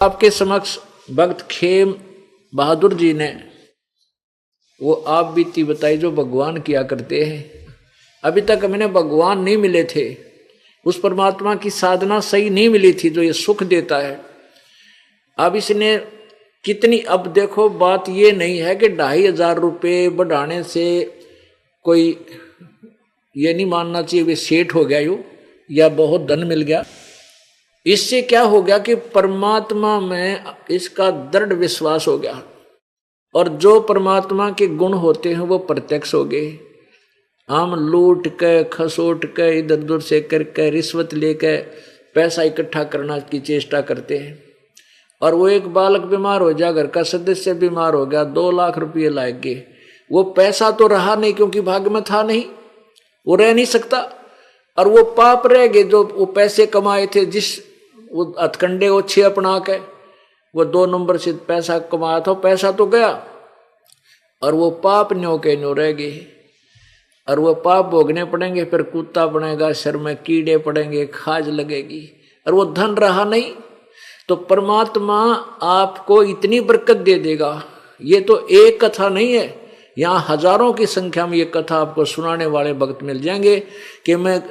आपके समक्ष भक्त खेम बहादुर जी ने वो आप बीती बताई जो भगवान किया करते हैं। अभी तक हमें भगवान नहीं मिले थे, उस परमात्मा की साधना सही नहीं मिली थी जो ये सुख देता है। अब इसने कितनी, अब देखो बात ये नहीं है कि 2500 रुपये बढ़ाने से कोई ये नहीं मानना चाहिए वे सेठ हो गया यूँ या बहुत धन मिल गया। इससे क्या हो गया कि परमात्मा में इसका दृढ़ विश्वास हो गया और जो परमात्मा के गुण होते हैं वो प्रत्यक्ष हो गए। हम लूट के खसोट के इधर उधर से करके रिश्वत लेकर पैसा इकट्ठा करना की चेष्टा करते हैं, और वो एक बालक बीमार हो जाए, घर का सदस्य बीमार हो गया, 2 लाख रुपये लाग गए, वो पैसा तो रहा नहीं क्योंकि भाग्य में था नहीं, वो रह नहीं सकता, और वो पाप रह गए जो वो पैसे कमाए थे, जिस वो हथकंडे ओछे अपना के वो 2 नंबर से पैसा कमाया था, पैसा तो गया और वो पाप न्यो के न्यो रह गए, और वो पाप भोगने पड़ेंगे। फिर कुत्ता बनेगा, सिर में कीड़े पड़ेंगे, खाज लगेगी, और वो धन रहा नहीं। तो परमात्मा आपको इतनी बरकत दे देगा। ये तो एक कथा नहीं है, यहाँ हजारों की संख्या में ये कथा आपको सुनाने वाले भक्त मिल जाएंगे कि मैं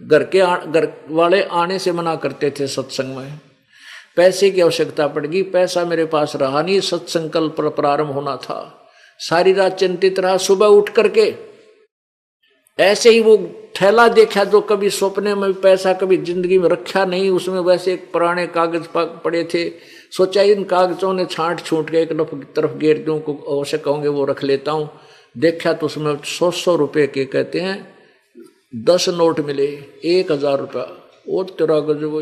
घर वाले आने से मना करते थे सत्संग में, पैसे की आवश्यकता पड़ेगी, पैसा मेरे पास रहा नहीं, सत्संकल्प पर प्रारंभ होना था, सारी रात चिंतित रहा, सुबह उठ करके ऐसे ही वो थैला देखा जो कभी सपने में पैसा कभी जिंदगी में रखा नहीं, उसमें वैसे एक पुराने कागज पड़े थे, सोचा इन कागजों ने छांट छूट के एक तरफ गेर दूं, को आवश्यक होंगे वो रख लेता हूँ। देखा तो उसमें 100 रुपये के कहते हैं 10 नोट मिले, 1000 रुपया। वो तेरा गजब हो,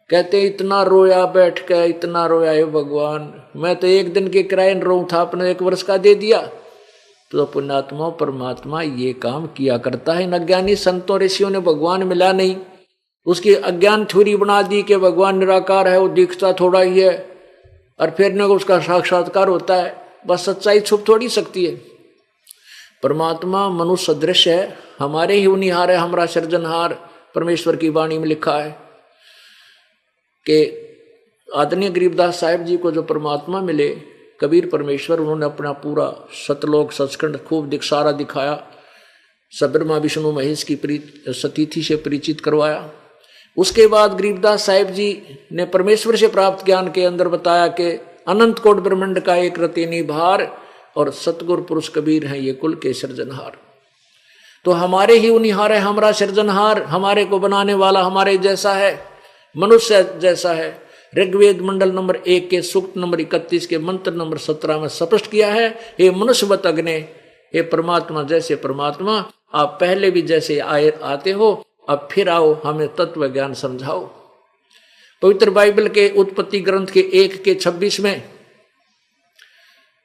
कहते इतना रोया बैठ के, इतना रोया है भगवान, मैं तो एक दिन के किराए रो था, अपने 1 वर्ष का दे दिया। तो पुण्यात्मा परमात्मा ये काम किया करता है। इन अज्ञानी संतों ऋषियों ने भगवान मिला नहीं, उसकी अज्ञान थ्योरी बना दी कि भगवान निराकार है, वो दिखता थोड़ा ही है, और फिर न उसका साक्षात्कार होता है, बस सच्चाई छुप थोड़ी सकती है। परमात्मा मनुष्य सदृश है, हमारे ही उनिहार है, हमारा सृजनहार। परमेश्वर की वाणी में लिखा है कि आदरणीय गरीबदास साहिब जी को जो परमात्मा मिले, कबीर परमेश्वर, उन्होंने अपना पूरा सतलोक सचखंड खूब सारा दिखाया, ब्रह्मा विष्णु महेश की सतीथि से परिचित करवाया। उसके बाद गरीबदास साहिब जी ने परमेश्वर से प्राप्त ज्ञान के अंदर बताया कि अनंत कोट ब्रह्मांड का एक रतीनी भार और सतगुरु पुरुष कबीर हैं ये कुल के सृजनहार। तो हमारे ही उनिहार है, हमारा सृजनहार, हमारे को बनाने वाला हमारे जैसा है, मनुष्य जैसा है। ऋग्वेद मंडल नंबर 1 के सूक्त नंबर 31 के मंत्र नंबर 17 में स्पष्ट किया है, हे मनुष्यवत अग्ने, हे परमात्मा जैसे परमात्मा, आप पहले भी जैसे आते हो, अब फिर आओ, हमें तत्व ज्ञान समझाओ। पवित्र बाइबल के उत्पत्ति ग्रंथ के 1 के 26 में,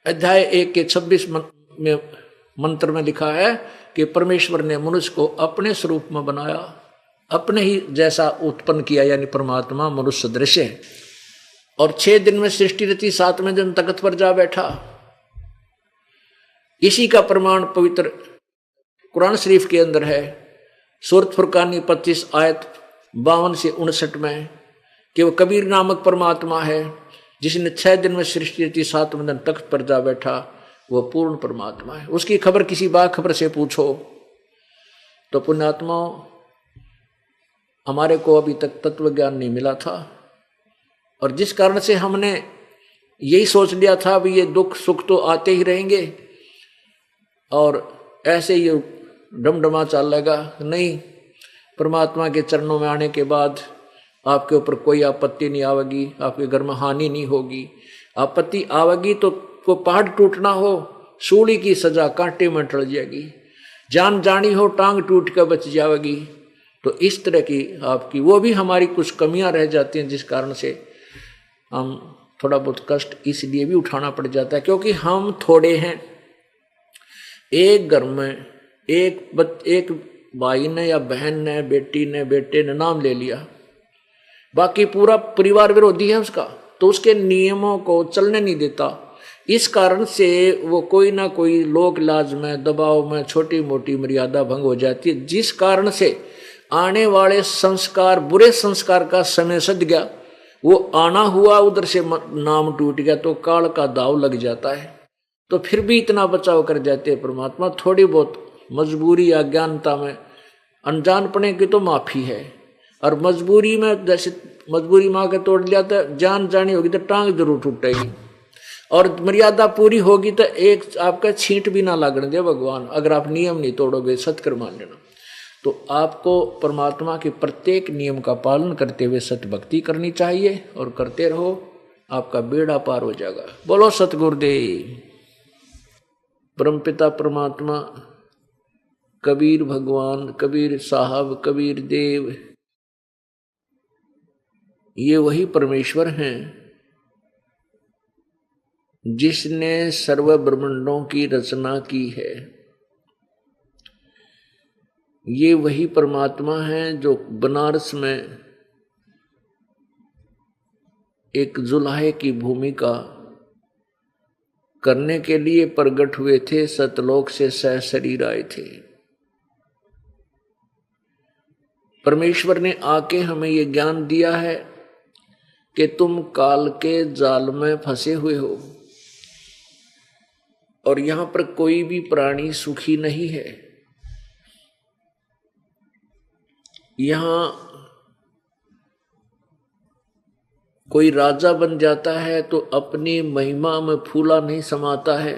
अध्याय 1 के 26 में मंत्र में लिखा है कि परमेश्वर ने मनुष्य को अपने स्वरूप में बनाया, अपने ही जैसा उत्पन्न किया, यानी परमात्मा मनुष्य दृश्य है, और 6 दिन में सृष्टि रची, 7वें दिन तख्त पर जा बैठा। इसी का प्रमाण पवित्र कुरान शरीफ के अंदर है, सूरत फुरकानी 25 आयत 52 से 59 में, कि वो कबीर नामक परमात्मा है जिसने 6 दिन में सृष्टि रची, 7वें दिन तख्त पर जा बैठा, वो पूर्ण परमात्मा है। उसकी खबर किसी बाखबर से पूछो। तो पुण्यात्मा, हमारे को अभी तक तत्व ज्ञान नहीं मिला था, और जिस कारण से हमने यही सोच लिया था भी ये दुख सुख तो आते ही रहेंगे और ऐसे ही डमडमा चलेगा। नहीं, परमात्मा के चरणों में आने के बाद आपके ऊपर कोई आपत्ति नहीं आवेगी, आपके घर में हानि नहीं होगी। आपत्ति आवेगी तो को पहाड़ टूटना हो, सूली की सजा कांटे में टल जाएगी, जान जानी हो टांग टूट कर बच जाएगी। तो इस तरह की आपकी वो भी हमारी कुछ कमियां रह जाती हैं, जिस कारण से हम थोड़ा बहुत कष्ट इसलिए भी उठाना पड़ जाता है क्योंकि हम थोड़े हैं। एक घर में एक भाई ने या बहन ने, बेटी ने, बेटे ने नाम ले लिया, बाकी पूरा परिवार विरोधी है उसका, तो उसके नियमों को चलने नहीं देता। इस कारण से वो कोई ना कोई लोक लाज में, दबाव में छोटी मोटी मर्यादा भंग हो जाती है, जिस कारण से आने वाले संस्कार, बुरे संस्कार का समय सद गया, वो आना हुआ उधर से नाम टूट गया तो काल का दाव लग जाता है, तो फिर भी इतना बचाव कर जाते हैं परमात्मा। थोड़ी बहुत मजबूरी अज्ञानता में अनजानपने की तो माफी है, और मजबूरी में जैसे मजबूरी माँ के तोड़ लिया तो जान जानी होगी तो टांग जरूर टूटेगी, और मर्यादा पूरी होगी तो एक आपका छींट भी ना लगने दे भगवान, अगर आप नियम नहीं तोड़ोगे, सत्कर मान लेना। तो आपको परमात्मा के प्रत्येक नियम का पालन करते हुए सत्य भक्ति करनी चाहिए, और करते रहो, आपका बेड़ा पार हो जाएगा। बोलो सतगुरुदेव। परमपिता परमात्मा कबीर भगवान, कबीर साहब, कबीर देव, ये वही परमेश्वर हैं जिसने सर्व ब्रह्मांडों की रचना की है। ये वही परमात्मा है जो बनारस में एक जुलाहे की भूमिका करने के लिए प्रकट हुए थे, सतलोक से सहशरीर आए थे। परमेश्वर ने आके हमें ये ज्ञान दिया है कि तुम काल के जाल में फंसे हुए हो, और यहां पर कोई भी प्राणी सुखी नहीं है। यहां कोई राजा बन जाता है तो अपनी महिमा में फूला नहीं समाता है,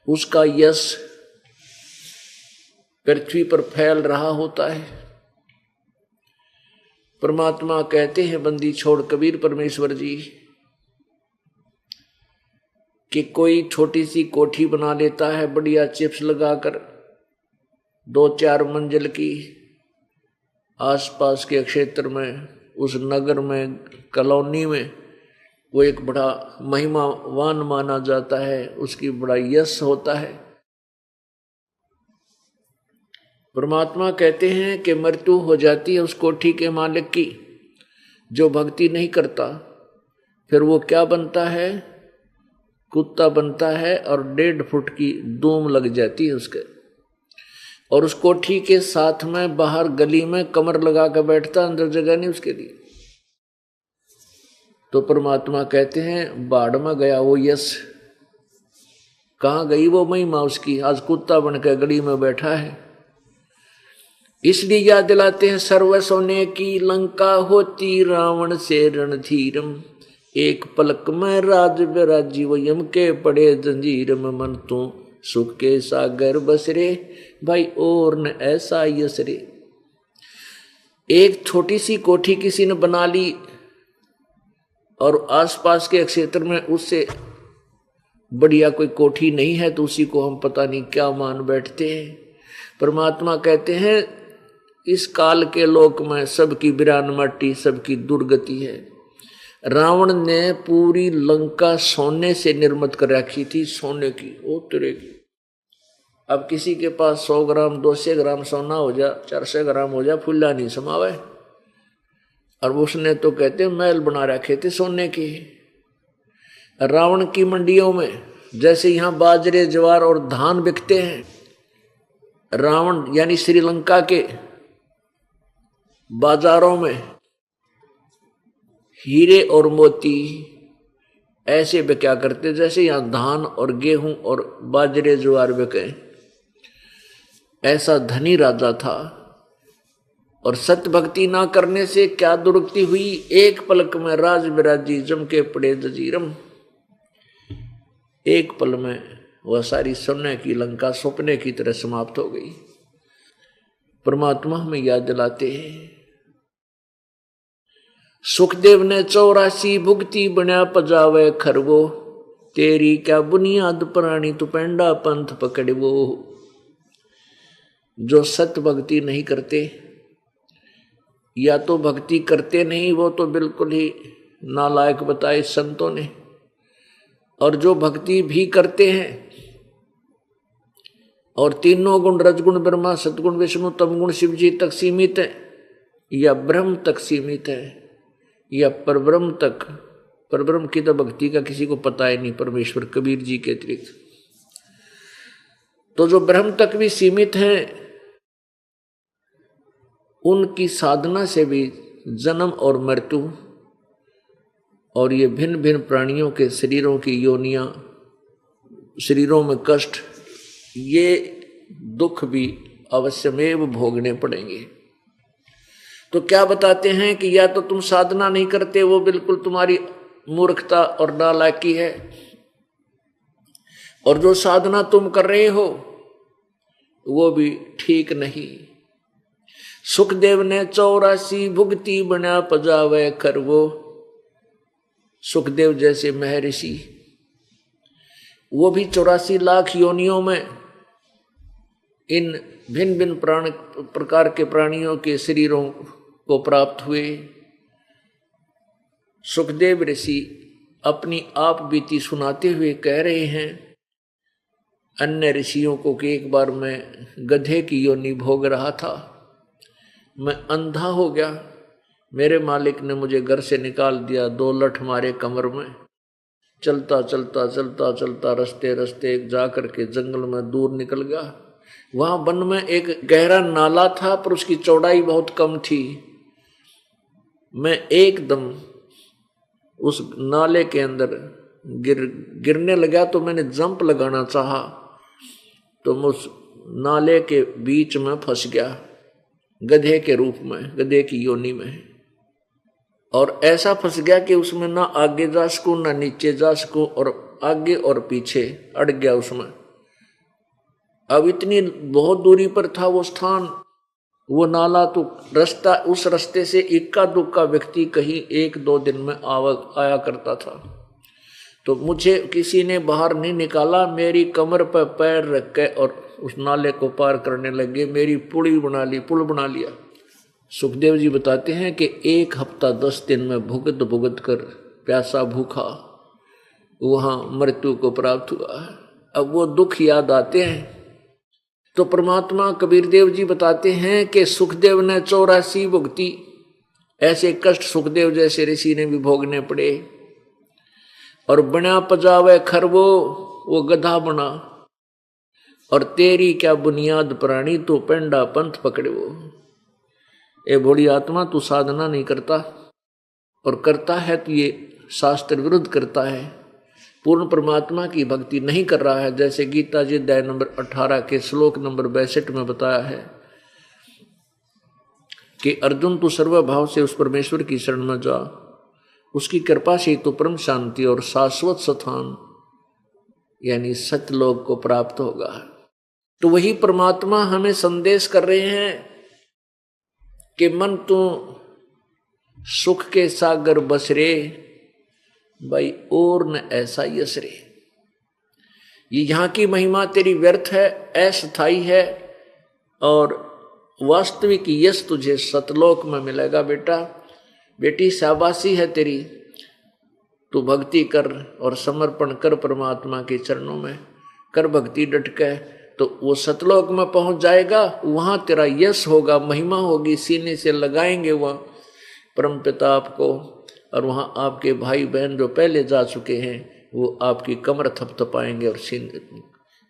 उसका यश पृथ्वी पर फैल रहा होता है। परमात्मा कहते हैं बंदी छोड़ कबीर परमेश्वर जी कि कोई छोटी सी कोठी बना लेता है बढ़िया चिप्स लगाकर, 2-4 मंजिल की, आसपास के क्षेत्र में, उस नगर में, कॉलोनी में वो एक बड़ा महिमावान माना जाता है, उसकी बड़ा यश होता है। परमात्मा कहते हैं कि मृत्यु हो जाती है उस कोठी के मालिक की, जो भक्ति नहीं करता, फिर वो क्या बनता है? कुत्ता बनता है, और 1.5 फुट की दूम लग जाती है उसके, और उस कोठी के साथ में बाहर गली में कमर लगा कर बैठता, अंदर जगह नहीं उसके लिए। तो परमात्मा कहते हैं बाढ़ में गया वो यश, कहाँ गई वो महिमा उसकी? आज कुत्ता बनकर गली में बैठा है। इसलिए याद दिलाते हैं सर्व सोने की लंका होती रावण से रणधीरम, एक पलक में राज विराजी वो यम के पड़े जंजीर में, मन तू सुख के सागर बसरे भाई और न ऐसा यसरे। एक छोटी सी कोठी किसी ने बना ली और आसपास के क्षेत्र में उससे बढ़िया कोई कोठी नहीं है तो उसी को हम पता नहीं क्या मान बैठते हैं। परमात्मा कहते हैं इस काल के लोक में सबकी बिरान माटी, सबकी दुर्गति है। रावण ने पूरी लंका सोने से निर्मित कर रखी थी, सोने की, ओ तेरे की। अब किसी के पास 100 ग्राम 200 ग्राम सोना हो जा, 400 ग्राम हो जा, फुल्ला नहीं समावे। और उसने तो कहते महल बना रखे थे सोने के। रावण की मंडियों में जैसे यहाँ बाजरे ज्वार और धान बिकते हैं, रावण यानी श्रीलंका के बाजारों में हीरे और मोती ऐसे बिका करते जैसे यहाँ धान और गेहूं और बाजरे ज्वार बिके। ऐसा धनी राजा था, और सत्य भक्ति ना करने से क्या दुर्गति हुई? एक पलक में राज विराजी जम के पड़े जजीरम। एक पल में वह सारी सोने की लंका सपने की तरह समाप्त हो गई। परमात्मा हमें याद दिलाते हैं सुखदेव ने 84 भुगती बना पजावे खरवो, तेरी क्या बुनियाद प्राणी तू पेंडा पंथ पकड़वो। जो सत्य भक्ति नहीं करते या तो भक्ति करते नहीं, वो तो बिल्कुल ही नालायक बताए संतों ने। और जो भक्ति भी करते हैं और तीनों गुण रजगुण ब्रह्मा सतगुण विष्णु तमगुण शिव जी तक सीमित है, या ब्रह्म तक सीमित है, या परब्रह्म तक। परब्रह्म की तो भक्ति का किसी को पता ही नहीं, परमेश्वर कबीर जी के अतिरिक्त। तो जो ब्रह्म तक भी सीमित हैं, उनकी साधना से भी जन्म और मृत्यु और ये भिन्न भिन्न प्राणियों के शरीरों की योनियां, शरीरों में कष्ट, ये दुख भी अवश्यमेव भोगने पड़ेंगे। तो क्या बताते हैं कि या तो तुम साधना नहीं करते, वो बिल्कुल तुम्हारी मूर्खता और नालायकी है, और जो साधना तुम कर रहे हो वो भी ठीक नहीं। सुखदेव ने 84 भुगती बना पजावे कर, वो सुखदेव जैसे महर्षि वो भी 84 लाख योनियों में इन भिन्न भिन्न प्रकार के प्राणियों के शरीरों को प्राप्त हुए। सुखदेव ऋषि अपनी आप बीती सुनाते हुए कह रहे हैं अन्य ऋषियों को कि एक बार मैं गधे की योनि भोग रहा था, मैं अंधा हो गया, मेरे मालिक ने मुझे घर से निकाल दिया, 2 लठ मारे कमर में, चलता चलता चलता चलता रस्ते रस्ते जा करके जंगल में दूर निकल गया। वहां वन में एक गहरा नाला था पर उसकी चौड़ाई बहुत कम थी। मैं एकदम उस नाले के अंदर गिरने लगा, तो मैंने जंप लगाना चाहा तो मैं उस नाले के बीच में फंस गया, गधे के रूप में, गधे की योनि में, और ऐसा फंस गया कि उसमें ना आगे जा सकूं ना नीचे जा सकूं, और आगे और पीछे अड़ गया उसमें। अब इतनी बहुत दूरी पर था वो स्थान, वो नाला, तो रास्ता, उस रास्ते से इक्का दुक्का व्यक्ति कहीं 1-2 दिन में आया करता था। तो मुझे किसी ने बाहर नहीं निकाला, मेरी कमर पर पैर रख के और उस नाले को पार करने लगे, मेरी पुल बना लिया। सुखदेव जी बताते हैं कि 1 हफ्ता 10 दिन में भुगत भुगत कर प्यासा भूखा वहां मृत्यु को प्राप्त हुआ। अब वो दुख याद आते हैं तो परमात्मा कबीर देव जी बताते हैं कि सुखदेव ने 84 भुगती, ऐसे कष्ट सुखदेव जैसे ऋषि ने भी भोगने पड़े। और बना पजावे खर, वो गधा बना, और तेरी क्या बुनियाद प्राणी, तो पेंडा पंथ पकड़े वो। ए भोली आत्मा, तू साधना नहीं करता, और करता है तो ये शास्त्र विरुद्ध करता है, पूर्ण परमात्मा की भक्ति नहीं कर रहा है। जैसे गीता जी अध्याय नंबर 18 के श्लोक नंबर 62 में बताया है कि अर्जुन तू सर्वभाव से उस परमेश्वर की शरण में जा, उसकी कृपा से तो परम शांति और शाश्वत स्थान यानी सतलोक को प्राप्त होगा। तो वही परमात्मा हमें संदेश कर रहे हैं कि मन तू सुख के सागर बसरे, भाई और न ऐसा यसरे। ये यहाँ की महिमा तेरी व्यर्थ है, अस्थायी है, और वास्तविक यश तुझे सतलोक में मिलेगा। बेटा बेटी शाबाशी है तेरी, तू भक्ति कर और समर्पण कर परमात्मा के चरणों में, कर भक्ति डट के, तो वो सतलोक में पहुंच जाएगा। वहां तेरा यश होगा, महिमा होगी, सीने से लगाएंगे वह परम पिता आपको, और वहां आपके भाई बहन जो पहले जा चुके हैं वो आपकी कमर थपथपाएंगे और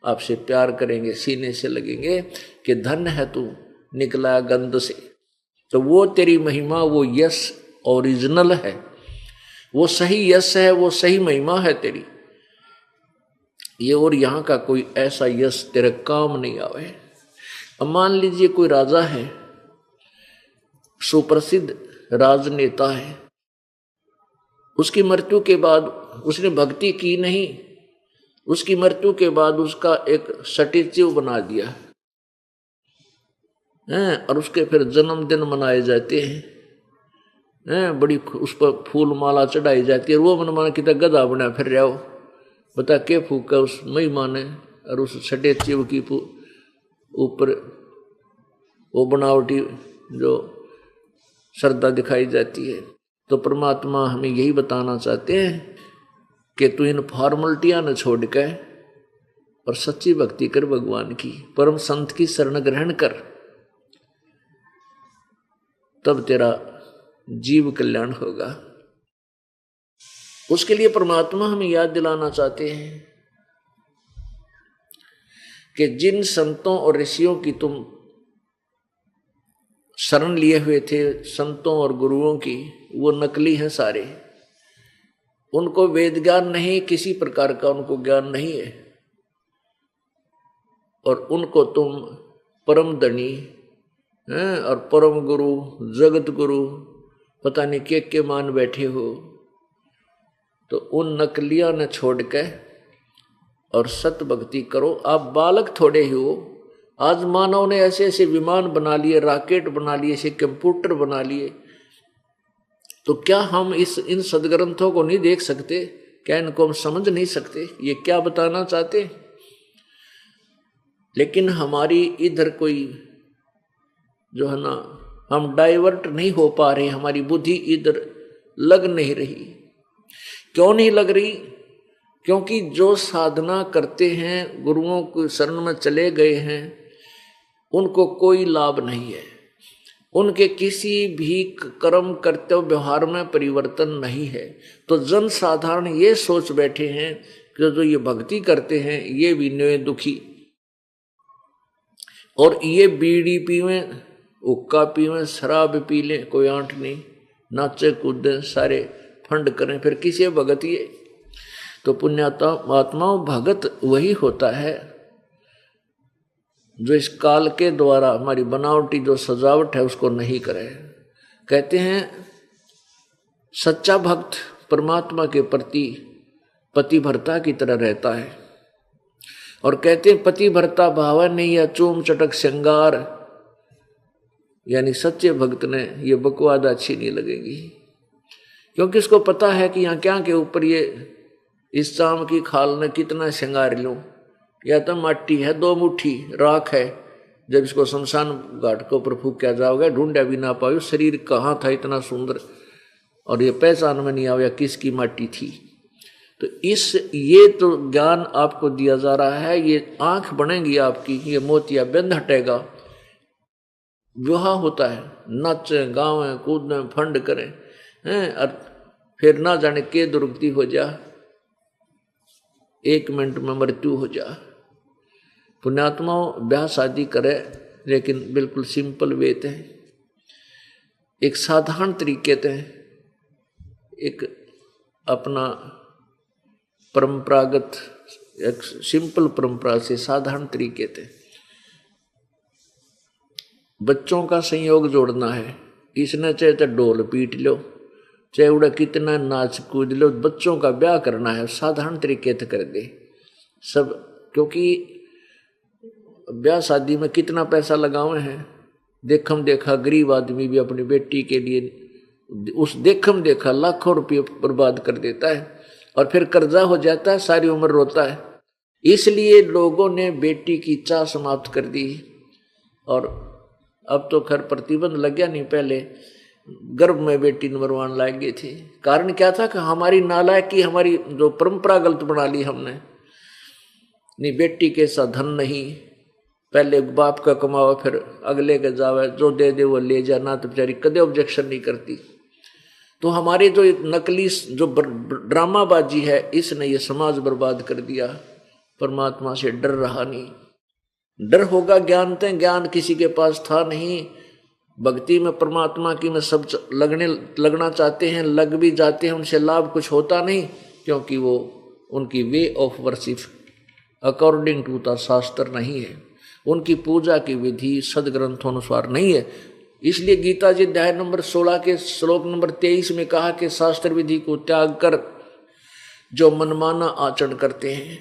आपसे प्यार करेंगे, सीने से लगेंगे कि धन्य है तू निकला गंध से। तो वो तेरी महिमा, वो यश ओरिजिनल है, वो सही यश है, वो सही महिमा है तेरी। ये और यहाँ का कोई ऐसा यश तेरे काम नहीं आवे। अब मान लीजिए कोई राजा है, सुप्रसिद्ध राजनेता है, उसकी मृत्यु के बाद उसने भक्ति की नहीं, उसकी मृत्यु के बाद उसका एक स्टैच्यू बना दिया है, और उसके फिर जन्मदिन मनाए जाते हैं, बड़ी उस पर फूल माला चढ़ाई जाती है, वो मन माना कितना गधा बना फिर रहा हो, बता के फूका उस महिमा ने, और उस स्टैच्यू की ऊपर वो बनावटी जो श्रद्धा दिखाई जाती है। तो परमात्मा हमें यही बताना चाहते हैं कि तू इन फॉर्मलिटियां न छोड़ के और सच्ची भक्ति कर भगवान की, परम संत की शरण ग्रहण कर, तब तेरा जीव कल्याण होगा। उसके लिए परमात्मा हमें याद दिलाना चाहते हैं कि जिन संतों और ऋषियों की तुम शरण लिए हुए थे, संतों और गुरुओं की, वो नकली हैं सारे। उनको वेद ज्ञान नहीं, किसी प्रकार का उनको ज्ञान नहीं है, और उनको तुम परम धनी हैं और परम गुरु, जगत गुरु पता नहीं के मान बैठे हो, तो उन नकलिया ने छोड़ के और सत भक्ति करो। आप बालक थोड़े ही हो। आज मानव ने ऐसे ऐसे विमान बना लिए, रॉकेट बना लिए, ऐसे कंप्यूटर बना लिए, तो क्या हम इन सदग्रंथों को नहीं देख सकते? क्या इनको हम समझ नहीं सकते? ये क्या बताना चाहते? लेकिन हमारी इधर कोई जो है ना, हम डाइवर्ट नहीं हो पा रहे, हमारी बुद्धि इधर लग नहीं रही। क्यों नहीं लग रही? क्योंकि जो साधना करते हैं, गुरुओं के शरण में चले गए हैं, उनको कोई लाभ नहीं है, उनके किसी भी कर्म कर्तव्य व्यवहार में परिवर्तन नहीं है। तो जन साधारण ये सोच बैठे हैं कि जो ये भक्ति करते हैं ये भी न्योय दुखी, और ये बीड़ी पीवें, हुक्का पीवें, शराब पी लें, कोई आंट नहीं, नाचे कूदें, सारे फंड करें, फिर किसे भगत ये? तो पुण्यात्माओं, भगत वही होता है जो इस काल के द्वारा हमारी बनावटी जो सजावट है उसको नहीं करे। कहते हैं सच्चा भक्त परमात्मा के प्रति पतिव्रता की तरह रहता है, और कहते हैं पतिव्रता भाव नहीं या चूम चटक श्रृंगार, यानी सच्चे भक्त ने ये बकवाद अच्छी नहीं लगेगी, क्योंकि इसको पता है कि यहाँ क्या के ऊपर ये इस चाम की खाल ने कितना श्रृंगार लूं, या तो माटी है, 2 मुट्ठी राख है, जब इसको शमशान घाट के ऊपर फूंका जाओगे ढूंढा भी ना पाओ शरीर कहाँ था इतना सुंदर, और ये पहचान में नहीं आया किसकी माटी थी। तो ये तो ज्ञान आपको दिया जा रहा है, ये आंख बनेगी आपकी, ये मोतिया बंद हटेगा, विवाह होता है, नाचे गावें कूदें फंड करें हैं, और फिर ना जाने के दुर्गति हो जा, 1 मिनट में मृत्यु हो जा। पुण्यात्माओं, ब्याह शादी करे लेकिन बिल्कुल सिंपल वे थे, एक साधारण तरीके थे, एक अपना परंपरागत एक सिंपल परंपरा से साधारण तरीके थे। बच्चों का संयोग जोड़ना है, इसने चाहे तो ढोल पीट लो, चाहे उड़ा कितना नाच कूद लो, बच्चों का ब्याह करना है साधारण तरीके से कर दे सब। क्योंकि ब्याह शादी में कितना पैसा लगावे हैं, देखम देखा गरीब आदमी भी अपनी बेटी के लिए उस देखम देखा लाखों रुपये बर्बाद कर देता है, और फिर कर्जा हो जाता है, सारी उम्र रोता है। इसलिए लोगों ने बेटी की चाह समाप्त कर दी, और अब तो खैर प्रतिबंध लग गया, नहीं पहले गर्भ में बेटी मरवान लाग गए थे। कारण क्या था कि हमारी नालायकी, हमारी जो परंपरा गलत बना ली हमने। नहीं, बेटी के साथ धन नहीं, पहले बाप का कमावा फिर अगले के जावे, जो दे दे वो ले जाना, तो बेचारी कदे ऑब्जेक्शन नहीं करती। तो हमारी जो नकली जो ड्रामाबाजी है, इसने ये समाज बर्बाद कर दिया। परमात्मा से डर रहा नहीं, डर होगा ज्ञान थे, ज्ञान किसी के पास था नहीं। भक्ति में परमात्मा की में सब लगना चाहते हैं, लग भी जाते हैं, उनसे लाभ कुछ होता नहीं, क्योंकि वो उनकी way of worship according to the shastra नहीं है, उनकी पूजा की विधि सदग्रंथों अनुसार नहीं है। इसलिए गीता जी अध्याय नंबर 16 के श्लोक नंबर 23 में कहा कि शास्त्र विधि को त्याग कर जो मनमाना आचरण करते हैं,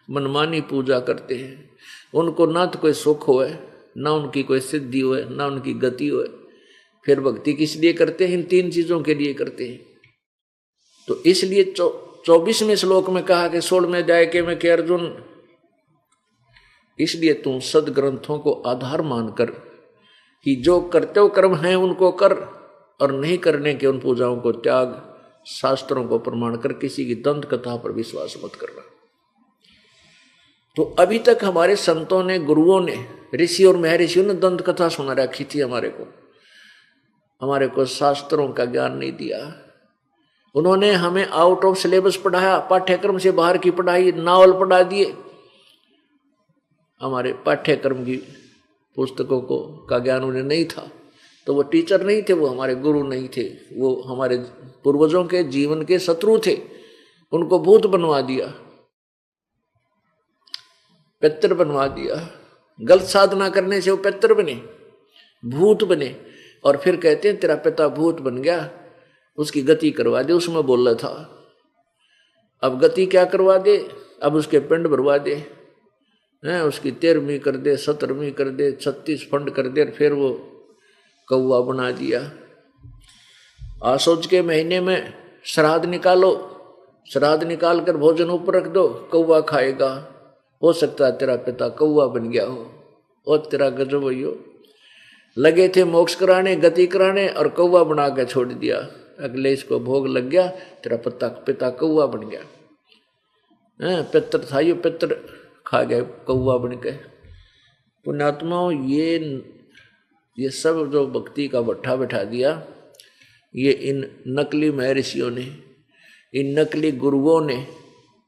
मनमानी पूजा करते हैं, उनको ना तो कोई सुख होए, ना उनकी कोई सिद्धि होए, ना उनकी गति होए। फिर भक्ति किस लिए करते हैं? इन 3 चीजों के लिए करते हैं। तो इसलिए 24वें श्लोक में कहा कि 16वें अध्याय के में कि अर्जुन, इसलिए तुम सदग्रंथों को आधार मानकर कि जो कर्तव्य कर्म हैं उनको कर, और नहीं करने के उन पूजाओं को त्याग, शास्त्रों को प्रमाण कर किसी की दंत कथा पर विश्वास मत करना। तो अभी तक हमारे संतों ने, गुरुओं ने, ऋषि और महर्षियों ने दंत कथा सुना रखी थी हमारे को शास्त्रों का ज्ञान नहीं दिया। उन्होंने हमें आउट ऑफ सिलेबस पढ़ाया, पाठ्यक्रम से बाहर की पढ़ाई, नावल पढ़ा दिए। हमारे पाठ्यक्रम की पुस्तकों को का ज्ञान उन्हें नहीं था, तो वो टीचर नहीं थे, वो हमारे गुरु नहीं थे, वो हमारे पूर्वजों के जीवन के शत्रु थे। उनको भूत बनवा दिया, पितर बनवा दिया। गलत साधना करने से वो पितर बने, भूत बने। और फिर कहते हैं तेरा पिता भूत बन गया, उसकी गति करवा दे। उसमें बोल रहा था, अब गति क्या करवा दे, अब उसके पिंड भरवा दे, उसकी 13वीं कर दे, 17वीं कर दे, 36 फंड कर दे, और फिर वो कौवा बना दिया। आसोज के महीने में श्राद्ध निकालो, श्राद्ध निकाल कर भोजन ऊपर रख दो, कौवा खाएगा। हो सकता है तेरा पिता कौवा बन गया हो। और तेरा गजब हो, लगे थे मोक्ष कराने, गति कराने, और कौवा बना के छोड़ दिया। अगले इसको भोग लग गया, तेरा पिता कौवा बन गया। पितर था ये, पितर खा गए कौवा बन के। पुण्यात्माओं, ये सब जो भक्ति का भट्ठा बैठा दिया, ये इन नकली महर्षियों ने, इन नकली गुरुओं ने,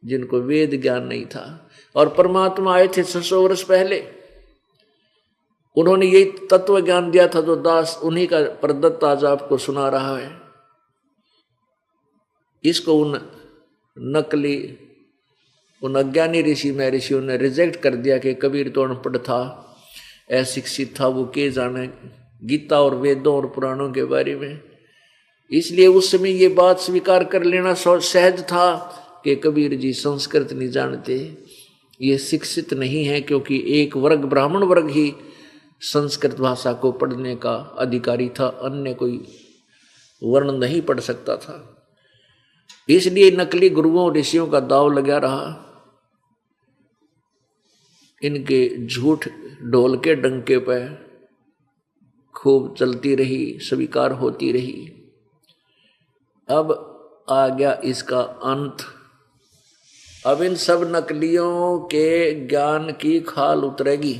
जिनको वेद ज्ञान नहीं था। और परमात्मा आए थे 600 वर्ष पहले, उन्होंने यही तत्व ज्ञान दिया था जो दास उन्हीं का प्रदत्त आज आपको सुना रहा है। इसको उन नकली, उन अज्ञानी ऋषि महर्षियों ने रिजेक्ट कर दिया कि कबीर तो अनपढ़ था, अशिक्षित था, वो के जाने गीता और वेदों और पुराणों के बारे में। इसलिए उस समय ये बात स्वीकार कर लेना सहज था कि कबीर जी संस्कृत नहीं जानते, ये शिक्षित नहीं है, क्योंकि एक वर्ग, ब्राह्मण वर्ग ही संस्कृत भाषा को पढ़ने का अधिकारी था, अन्य कोई वर्ण नहीं पढ़ सकता था। इसलिए नकली गुरुओं ऋषियों का दाव लगा रहा, इनके झूठ ढोल के डंके पे खूब चलती रही, स्वीकार होती रही। अब आ गया इसका अंत। अब इन सब नकलियों के ज्ञान की खाल उतरेगी,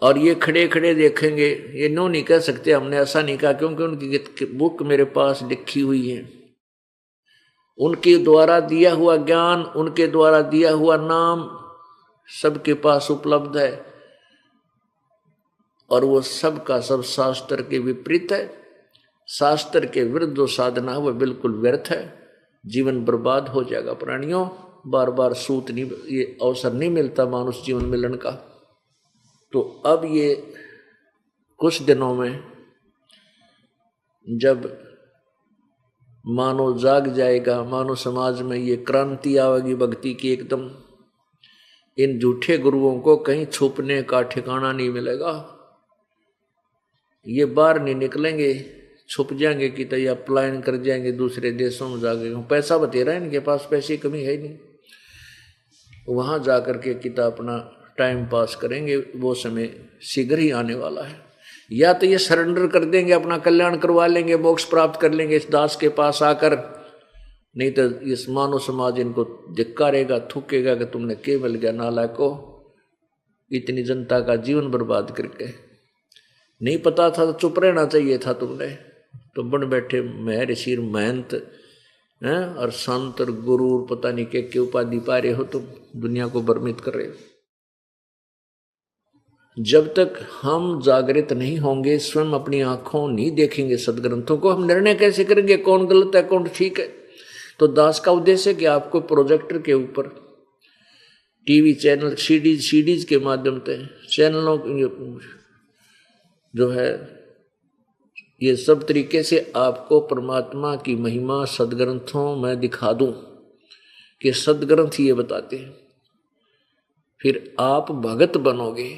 और ये खड़े खड़े देखेंगे। ये नो नहीं कह सकते, हमने ऐसा नहीं कहा, क्योंकि उनकी बुक मेरे पास लिखी हुई है। उनके द्वारा दिया हुआ ज्ञान, उनके द्वारा दिया हुआ नाम सबके पास उपलब्ध है, और वो सब का सब शास्त्र के विपरीत है। शास्त्र के विरुद्ध जो साधना है वह बिल्कुल व्यर्थ है, जीवन बर्बाद हो जाएगा। प्राणियों, बार बार सूत नहीं, ये अवसर नहीं मिलता मानुष जीवन मिलन का। तो अब ये कुछ दिनों में जब मानव जाग जाएगा, मानव समाज में ये क्रांति आवेगी भक्ति की एकदम, इन झूठे गुरुओं को कहीं छुपने का ठिकाना नहीं मिलेगा। ये बाहर नहीं निकलेंगे, छुप जाएंगे कि तो या पलायन कर जाएंगे दूसरे देशों में जाके। पैसा बतेरा है इनके पास, पैसे की कमी है ही नहीं, वहां जाकर के किता अपना टाइम पास करेंगे। वो समय शीघ्र ही आने वाला है। या तो ये सरेंडर कर देंगे, अपना कल्याण करवा लेंगे, मोक्ष प्राप्त कर लेंगे इस दास के पास आकर, नहीं तो इस मानव समाज इनको धिक्कारेगा, थूकेगा कि तुमने क्या मिल गया नालायक को, इतनी जनता का जीवन बर्बाद करके। नहीं पता था तो चुप रहना चाहिए था तुमने। तो बन बैठे महर्षि महंत हैं और संत और गुरु और पता नहीं क्या उपाधि पा रहे हो, तुम दुनिया को भ्रमित कर रहे हो। जब तक हम जागृत नहीं होंगे, स्वयं अपनी आंखों नहीं देखेंगे सदग्रंथों को, हम निर्णय कैसे करेंगे कौन गलत है कौन ठीक है। तो दास का उद्देश्य है कि आपको प्रोजेक्टर के ऊपर टीवी चैनल, सीडीज के माध्यम से चैनलों जो है, ये सब तरीके से आपको परमात्मा की महिमा सदग्रंथों में दिखा दूं कि सदग्रंथ ये बताते हैं। फिर आप भगत बनोगे,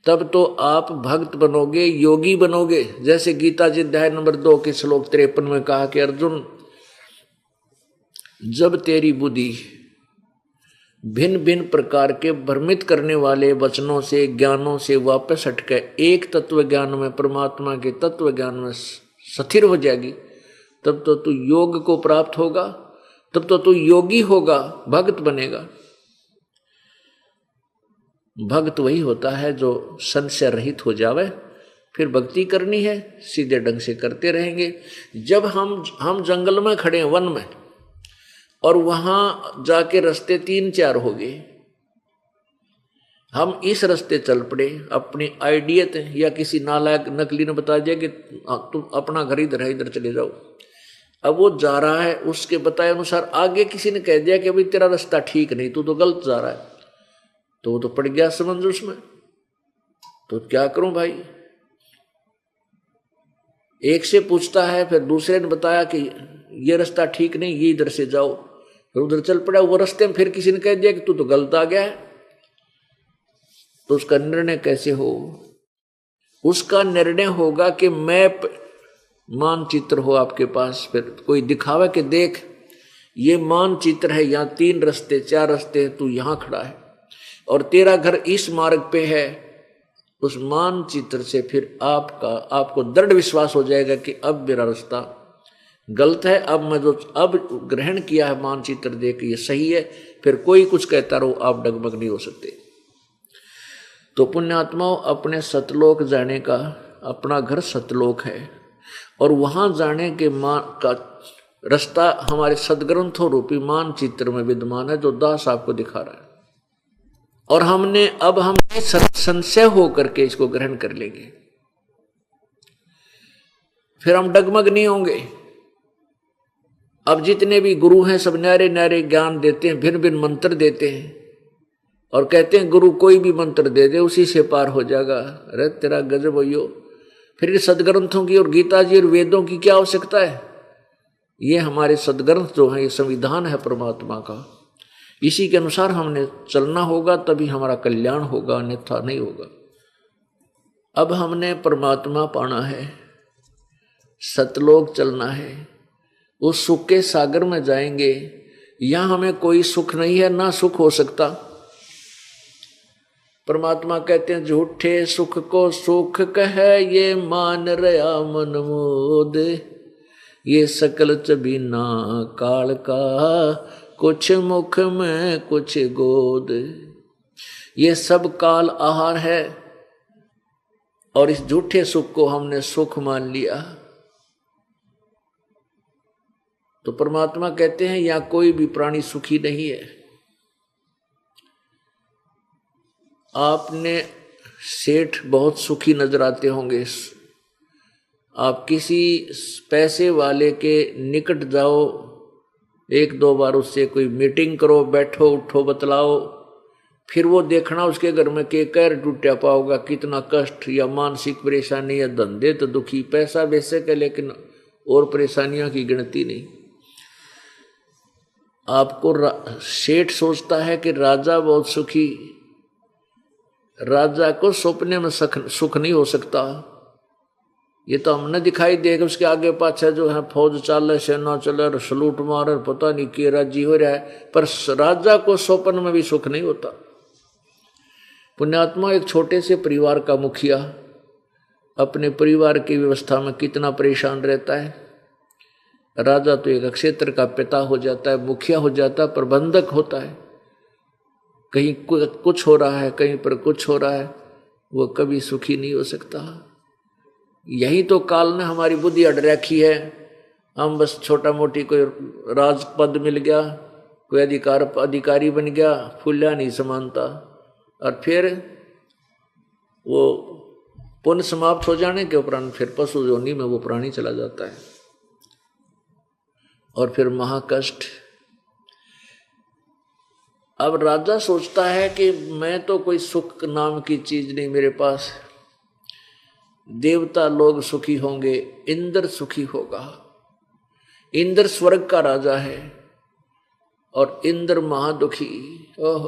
तब तो आप भक्त बनोगे, योगी बनोगे। जैसे गीता जी अध्याय नंबर 2 के श्लोक 53 में कहा कि अर्जुन, जब तेरी बुद्धि भिन्न भिन्न प्रकार के भ्रमित करने वाले वचनों से, ज्ञानों से वापस हटके एक तत्व ज्ञान में, परमात्मा के तत्व ज्ञान में स्थिर हो जाएगी, तब तो तू योग को प्राप्त होगा, तब तो तू योगी होगा, भक्त बनेगा। भक्त वही होता है जो संशय रहित हो जावे। फिर भक्ति करनी है, सीधे ढंग से करते रहेंगे। जब हम जंगल में खड़े हैं, वन में, और वहां जाके रास्ते 3-4 हो गए, हम इस रास्ते चल पड़े, अपनी आइडियत या किसी नालायक नकली ने बता दिया कि तुम अपना घर इधर है, इधर चले जाओ, अब वो जा रहा है, उसके बताए अनुसार आगे किसी ने कह दिया कि भाई तेरा रास्ता ठीक नहीं, तू तो गलत जा रहा है, तो वो तो पड़ गया समंदर उसमें। तो क्या करूं भाई? एक से पूछता है, फिर दूसरे ने बताया कि ये रास्ता ठीक नहीं, ये इधर से जाओ, फिर उधर चल पड़ा। वो रास्ते में फिर किसी ने कह दिया कि तू तो गलत आ गया है। तो उसका निर्णय कैसे हो? उसका निर्णय होगा कि मैप मानचित्र हो आपके पास, फिर कोई दिखावा कि देख ये मानचित्र है, यहाँ 3 रास्ते 4 रास्ते हैं, तू यहाँ खड़ा है और तेरा घर इस मार्ग पे है। उस मानचित्र से फिर आपको दृढ़ विश्वास हो जाएगा कि अब मेरा रास्ता गलत है, अब मैं जो अब ग्रहण किया है मानचित्र देख ये सही है। फिर कोई कुछ कहता रहो, आप डगमग नहीं हो सकते। तो पुण्यात्माओं, अपने सतलोक जाने का अपना घर सतलोक है और वहां जाने के का रास्ता हमारे सदग्रंथों रूपी मानचित्र में विद्यमान है, जो दास आपको दिखा रहा है। और हमने संशय होकर के इसको ग्रहण कर लेंगे, फिर हम डगमग नहीं होंगे। अब जितने भी गुरु हैं सब न्यारे न्यारे ज्ञान देते हैं, भिन्न भिन्न मंत्र देते हैं और कहते हैं गुरु कोई भी मंत्र दे दे उसी से पार हो जाएगा। अरे तेरा गजब हो। फिर सदग्रंथों की और गीता जी और वेदों की क्या आवश्यकता है? ये हमारे सदग्रंथ जो है, ये संविधान है परमात्मा का, इसी के अनुसार हमने चलना होगा, तभी हमारा कल्याण होगा, अन्यथा नहीं होगा। अब हमने परमात्मा पाना है, सतलोक चलना है, उस सुख के सागर में जाएंगे। यहां हमें कोई सुख नहीं है, ना सुख हो सकता। परमात्मा कहते हैं झूठे सुख को सुख कहे, ये मान रहा मन मोद, ये सकल चबीना काल का, कुछ मुख में कुछ गोद। ये सब काल आहार है और इस झूठे सुख को हमने सुख मान लिया। तो परमात्मा कहते हैं यहां कोई भी प्राणी सुखी नहीं है। आपने सेठ बहुत सुखी नजर आते होंगे, आप किसी पैसे वाले के निकट जाओ, 1-2 बार उससे कोई मीटिंग करो, बैठो उठो बतलाओ, फिर वो देखना उसके घर में के कैर टूटा पाओगा, कितना कष्ट या मानसिक परेशानी या धंधे तो दुखी, पैसा बेशक है लेकिन और परेशानियों की गिनती नहीं। आपको सेठ सोचता है कि राजा बहुत सुखी, राजा को सपने में सुख नहीं हो सकता। ये तो हमने दिखाई देगा, उसके आगे पाछे जो है फौज चाले, सेना चले, सलूट मारे, पता नहीं कि राजी हो रहा है, पर राजा को स्वप्न में भी सुख नहीं होता। पुण्यात्मा, एक छोटे से परिवार का मुखिया अपने परिवार की व्यवस्था में कितना परेशान रहता है। राजा तो एक क्षेत्र का पिता हो जाता है, मुखिया हो जाता है, प्रबंधक होता है, कहीं कुछ हो रहा है, कहीं पर कुछ हो रहा है, वो कभी सुखी नहीं हो सकता। यही तो काल ने हमारी बुद्धि अड़ रखी है। हम बस छोटा मोटी कोई राज पद मिल गया, कोई अधिकारी बन गया, फूला नहीं समानता, और फिर वो पुण्य समाप्त हो जाने के उपरांत फिर पशु योनि में वो प्राणी चला जाता है और फिर महाकष्ट। अब राजा सोचता है कि मैं तो कोई सुख नाम की चीज नहीं मेरे पास, देवता लोग सुखी होंगे, इंद्र सुखी होगा। इंद्र स्वर्ग का राजा है और इंद्र महादुखी। ओह,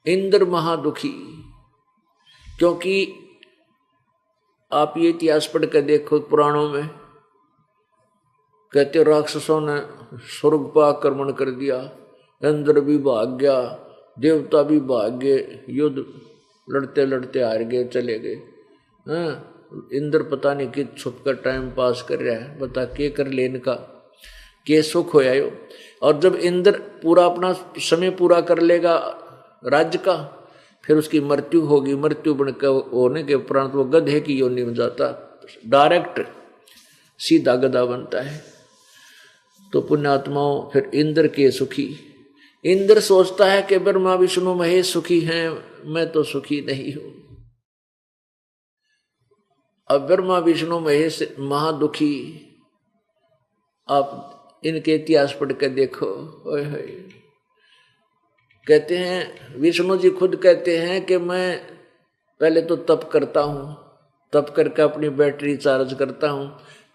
इंद्र महादुखी, क्योंकि आप ये इतिहास पढ़ कर देखो, पुराणों में कहते राक्षसों ने स्वर्ग पर आक्रमण कर दिया, इंद्र भी भाग गया, देवता भी भाग गए, युद्ध लड़ते लड़ते हार गए, चले गए। इंद्र पता नहीं कि छुप कर टाइम पास कर रहा है, बता के कर लेने का के सुख होया यो। और जब इंद्र पूरा अपना समय पूरा कर लेगा राज्य का, फिर उसकी मृत्यु होगी, मृत्यु बनकर होने के उपरांत वो गधे की योनि में जाता, डायरेक्ट सीधा गधा बनता है। तो पुण्यात्माओं, फिर इंद्र के सुखी। इंद्र सोचता है कि ब्रह्मा विष्णु महेश सुखी हैं, मैं तो सुखी नहीं हूं। अब ब्रह्मा विष्णु महेश महादुखी, आप इनके इतिहास पढ़ कर देखो। ओए होए, कहते हैं विष्णु जी खुद कहते हैं कि मैं पहले तो तप करता हूँ, तप करके अपनी बैटरी चार्ज करता हूँ,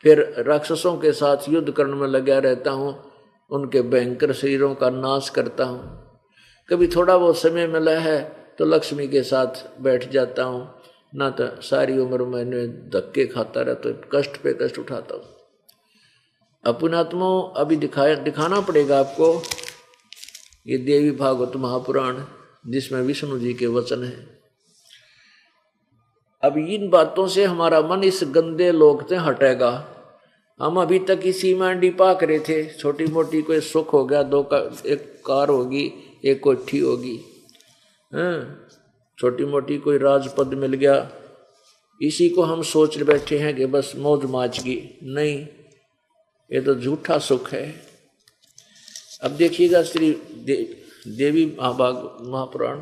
फिर राक्षसों के साथ युद्ध करने में लगा रहता हूँ, उनके भयंकर शरीरों का नाश करता हूँ। कभी थोड़ा बहुत समय मिला है तो लक्ष्मी के साथ बैठ जाता हूँ, ना तो सारी उम्र मैंने धक्के खाता रहता हूँ, कष्ट पे कष्ट उठाता हूँ। अपनात्मा अभी दिखाना पड़ेगा आपको। ये देवी भागवत महापुराण जिसमें विष्णु जी के वचन हैं। अब इन बातों से हमारा मन इस गंदे लोक से हटेगा। हम अभी तक इसी में अंडी पाक रहे थे, छोटी मोटी कोई सुख हो गया, एक कार होगी, एक कोठी होगी, छोटी मोटी कोई राजपद मिल गया, इसी को हम सोच बैठे हैं कि बस मौज माच की। नहीं, ये तो झूठा सुख है। अब देखिएगा श्री देवी महापुराण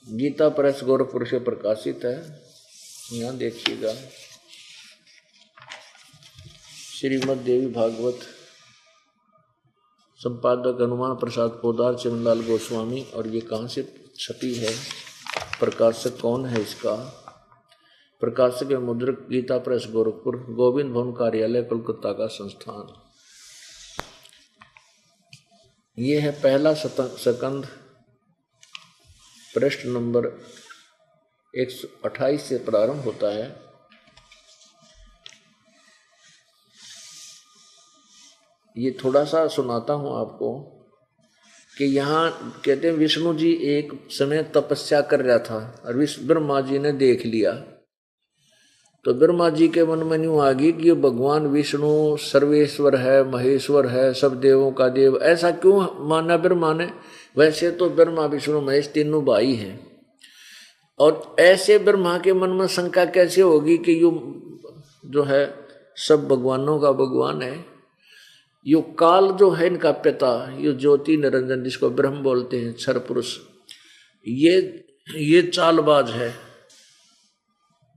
गीता प्रेस गोरखपुर से प्रकाशित है। यहाँ देखिएगा श्रीमद् देवी भागवत, संपादक हनुमान प्रसाद पोदार चंद्रलाल गोस्वामी। और ये कहाँ से छपी है, प्रकाशक कौन है इसका? प्रकाशक है मुद्रक गीता प्रेस गोरखपुर, गोविंद भवन कार्यालय कोलकाता का संस्थान। ये है पहला सकंद, पृष्ठ नंबर 128 से प्रारंभ होता है। ये थोड़ा सा सुनाता हूँ आपको कि यहाँ कहते हैं विष्णु जी एक समय तपस्या कर रहा था और ब्रह्मा जी ने देख लिया। तो ब्रह्मा जी के मन में यूँ आ गई कि ये भगवान विष्णु सर्वेश्वर है, महेश्वर है, सब देवों का देव। ऐसा क्यों माना ब्रह्मा ने? वैसे तो ब्रह्मा विष्णु महेश तीनों भाई हैं, और ऐसे ब्रह्मा के मन में शंका कैसे होगी कि यो जो है सब भगवानों का भगवान है। यो काल जो है इनका पिता, यो ज्योति निरंजन जिसको ब्रह्म बोलते हैं, क्षर पुरुष, ये चालबाज है।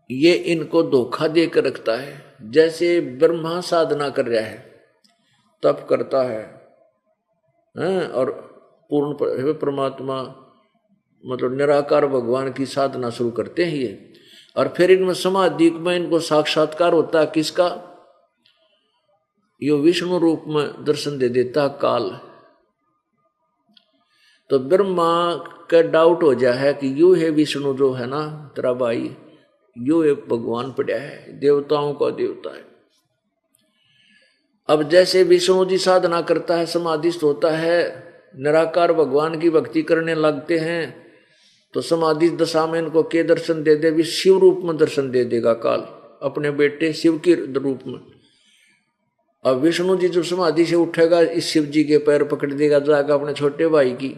ये इनको धोखा दे कर रखता है। जैसे ब्रह्मा साधना कर रहा है, तप करता है, और पूर्ण परमात्मा मतलब निराकार भगवान की साधना शुरू करते हैं ये, और फिर इनमें समाधि में इनको साक्षात्कार होता है किसका? यो विष्णु रूप में दर्शन दे देता काल। तो ब्रह्मा का डाउट हो जाए है कि यू है विष्णु जो है ना तेरा भाई, यो एक भगवान पड़ा है, देवताओं का देवता है। अब जैसे विष्णु जी साधना करता है, समाधिस्थ होता है, निराकार भगवान की भक्ति करने लगते हैं, तो समाधि दशा में इनको के दर्शन दे दे? शिव रूप में दर्शन दे देगा काल, अपने बेटे शिव के रूप में। अब विष्णु जी जब समाधि से उठेगा, इस शिव जी के पैर पकड़ देगा जाकर अपने छोटे भाई की,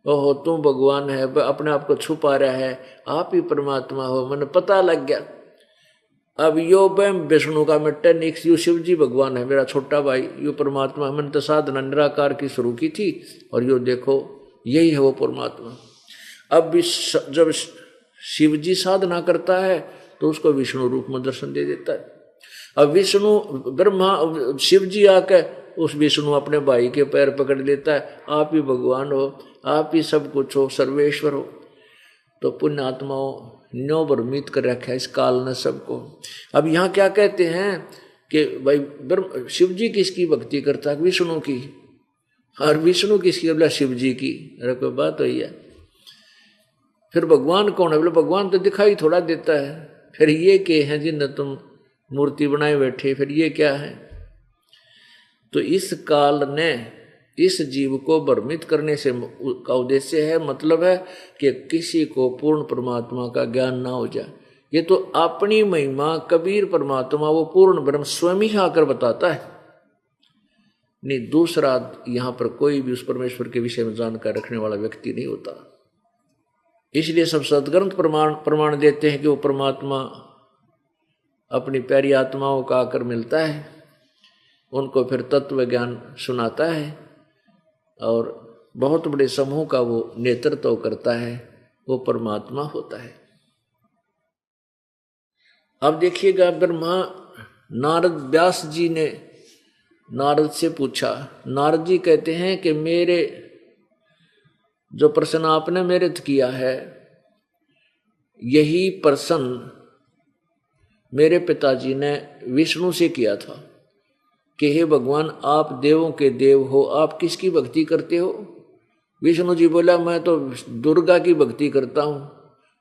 ओहो तुम भगवान है, अपने आप को छुपा रहा है, आप ही परमात्मा हो, मैंने पता लग गया। अब यो विष्णु का मिट्टे निक्स, यू शिव जी भगवान है, मेरा छोटा भाई, यू परमात्मा। मैंने तो साधना निराकार की शुरू की थी, और यो देखो यही है वो परमात्मा। अब जब शिव जी साधना करता है तो उसको विष्णु रूप में दर्शन दे देता है। अब विष्णु ब्रह्मा शिव जी आकर उस विष्णु अपने भाई के पैर पकड़ लेता है, आप ही भगवान हो, आप ही सब कुछ हो, सर्वेश्वर हो। तो पुण्य आत्माओं न्यो भ्रमित कर रखा है इस काल ने सबको। अब यहाँ क्या कहते हैं कि भाई शिव जी किसकी भक्ति करता है? विष्णु की। और विष्णु किसकी? बोला शिव जी की। अरे कोई बात हुई है? फिर भगवान कौन है? बोले भगवान तो दिखाई थोड़ा देता है। फिर ये के हैं जिन्हें तुम मूर्ति बनाए बैठे, फिर ये क्या है? तो इस काल ने इस जीव को भ्रमित करने से का उद्देश्य है, मतलब है कि किसी को पूर्ण परमात्मा का ज्ञान ना हो जाए। ये तो अपनी महिमा कबीर परमात्मा वो पूर्ण ब्रह्म स्वयं ही आकर बताता है, नहीं दूसरा यहाँ पर कोई भी उस परमेश्वर के विषय में जानकारी रखने वाला व्यक्ति नहीं होता। इसलिए सब सदग्रंथ प्रमाण देते हैं कि वो परमात्मा अपनी प्यारी आत्माओं का आकर मिलता है, उनको फिर तत्व ज्ञान सुनाता है, और बहुत बड़े समूह का वो नेतृत्व करता है, वो परमात्मा होता है। अब देखिएगा, ब्रह्मा नारद व्यास जी ने नारद से पूछा। नारद जी कहते हैं कि मेरे जो प्रश्न आपने मेरे से किया है, यही प्रश्न मेरे पिताजी ने विष्णु से किया था कि हे भगवान, आप देवों के देव हो, आप किसकी भक्ति करते हो? विष्णु जी बोला, मैं तो दुर्गा की भक्ति करता हूँ,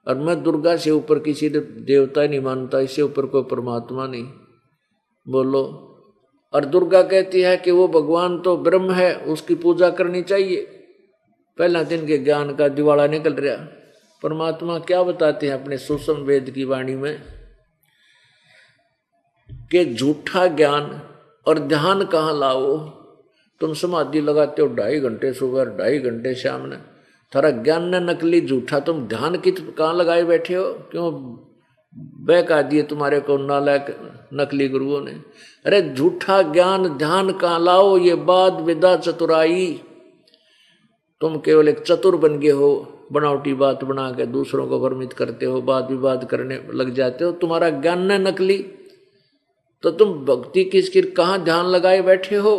और मैं दुर्गा से ऊपर किसी देवता नहीं मानता, इससे ऊपर कोई परमात्मा नहीं। बोलो। और दुर्गा कहती है कि वो भगवान तो ब्रह्म है, उसकी पूजा करनी चाहिए। पहला दिन के ज्ञान का दिवाला निकल रहा। परमात्मा क्या बताते हैं अपने सूक्ष्म वेद की वाणी में कि झूठा ज्ञान और ध्यान कहाँ लाओ? तुम समाधि लगाते हो 2.5 घंटे सुबह, 2.5 घंटे शाम ने, थारा ज्ञान ने नकली झूठा, तुम ध्यान की कहाँ लगाए बैठे हो? क्यों बहका दिए तुम्हारे को नालायक नकली गुरुओं ने? अरे झूठा ज्ञान ध्यान कहाँ लाओ? ये बात विदा चतुराई। तुम केवल एक चतुर बन गए हो, बनावटी बात बना के दूसरों को भ्रमित करते हो, वाद विवाद करने लग जाते हो, तुम्हारा ज्ञान ने नकली। तो तुम भक्ति किसकी कहाँ ध्यान लगाए बैठे हो?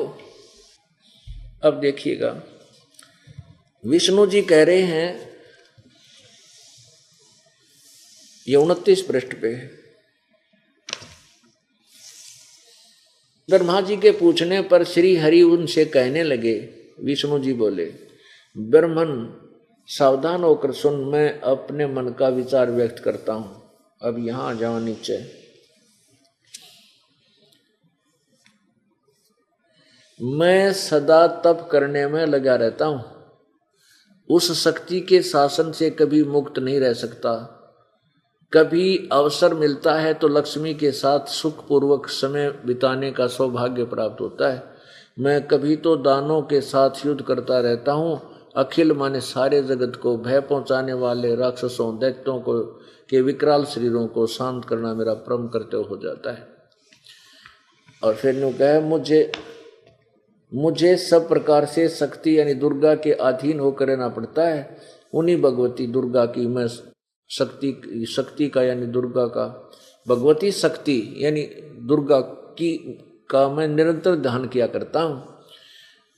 अब देखिएगा, विष्णु जी कह रहे हैं, ये 29 पृष्ठ पे, ब्रह्मा जी के पूछने पर श्री हरि उनसे कहने लगे, विष्णु जी बोले, ब्रह्मन सावधान होकर सुन, मैं अपने मन का विचार व्यक्त करता हूं। अब यहां आ जाओ नीचे। मैं सदा तप करने में लगा रहता हूं, उस शक्ति के शासन से कभी मुक्त नहीं रह सकता। कभी अवसर मिलता है तो लक्ष्मी के साथ सुखपूर्वक समय बिताने का सौभाग्य प्राप्त होता है। मैं कभी तो दानों के साथ युद्ध करता रहता हूँ। अखिल माने सारे जगत को भय पहुँचाने वाले राक्षसों दैत्यों को के विकराल शरीरों को शांत करना मेरा परम कर्तव्य हो जाता है। और फिर यूँ कहे, मुझे सब प्रकार से शक्ति यानी दुर्गा के अधीन होकर रहना पड़ता है। उन्हीं भगवती दुर्गा की मैं शक्ति का यानी दुर्गा का, भगवती शक्ति यानी दुर्गा की का मैं निरंतर ध्यान किया करता हूँ।